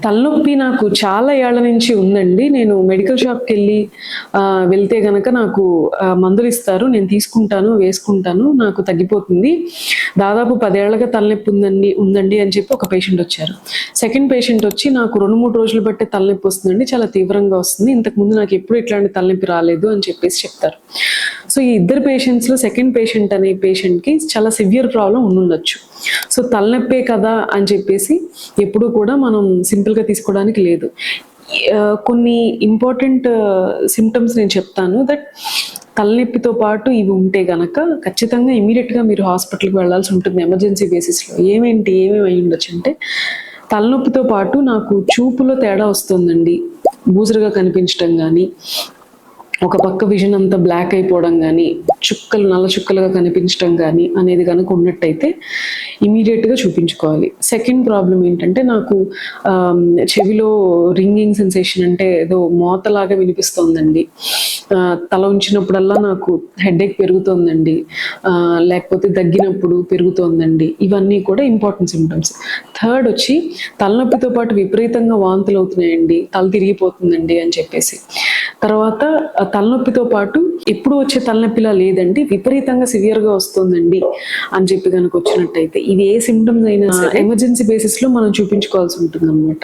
తలనొప్పి నాకు చాలా ఏళ్ల నుంచి ఉందండి. నేను మెడికల్ షాప్‌కి వెళ్తే గనక నాకు మందులు ఇస్తారు. నేను తీసుకుంటాను, వేసుకుంటాను. నాకు తగ్గిపోతుంది. దాదాపు 10 ఏళ్లుగా తలనొప్పి ఉందండి అని చెప్పి ఒక పేషెంట్ వచ్చారు. సెకండ్ పేషెంట్ వచ్చి నాకు 2, 3 రోజులు బట్టే తలనొప్పి వస్తుందండి. చాలా తీవ్రంగా వస్తుంది. ఇంతకుముందు నాకు ఎప్పుడు ఇట్లాంటి తలనొప్పి రాలేదు అని చెప్పేసి చెప్తారు. సో ఈ ఇద్దరు పేషెంట్స్‌లో సెకండ్ పేషెంట్ అనే పేషెంట్‌కి చాలా సివియర్ ప్రాబ్లమ్ ఉండుండొచ్చు. సో తలనొప్పే కదా అని చెప్పేసి ఎప్పుడూ కూడా మనం సింపుల్‌గా తీసుకోవడానికి లేదు. కొన్ని ఇంపార్టెంట్ సింప్టమ్స్ నేను చెప్తాను. దట్ తలనొప్పితో పాటు ఇవి ఉంటే గనక ఖచ్చితంగా ఇమ్మీడియట్‌గా మీరు హాస్పిటల్‌కి వెళ్ళాల్సి ఉంటుంది ఎమర్జెన్సీ బేసిస్‌లో. ఏమేమి అయ్యి ఉండొచ్చంటే, తలనొప్పితో పాటు నాకు చూపులో తేడా వస్తుందండి. బూజరగా కనిపించడం గానీ, ఒక పక్క విజన్ అంతా బ్లాక్ అయిపోవడం కానీ, నల్ల చుక్కలుగా కనిపించడం కానీ అనేది కనుక ఉన్నట్టయితే ఇమీడియట్గా చూపించుకోవాలి. సెకండ్ ప్రాబ్లం ఏంటంటే, నాకు చెవిలో రింగింగ్ సెన్సేషన్, అంటే ఏదో మోతలాగా వినిపిస్తోందండి. తల ఉంచినప్పుడల్లా నాకు హెడేక్ పెరుగుతోందండి, లేకపోతే దగ్గినప్పుడు పెరుగుతోందండి. ఇవన్నీ కూడా ఇంపార్టెంట్ సిమ్టమ్స్. థర్డ్ వచ్చి తలనొప్పితో పాటు విపరీతంగా వాంతులు అవుతున్నాయండి, తల తిరిగిపోతుందండి అని చెప్పేసి. తర్వాత తలనొప్పితో పాటు ఎప్పుడు వచ్చే తలనొప్పిలా లేదండి, విపరీతంగా సివియర్గా వస్తుందండి అని చెప్పి కనుక వచ్చినట్టయితే, ఇది ఏ సిమ్టమ్స్ అయినా ఎమర్జెన్సీ బేసిస్లో మనం చూపించుకోవాల్సి ఉంటుంది అనమాట.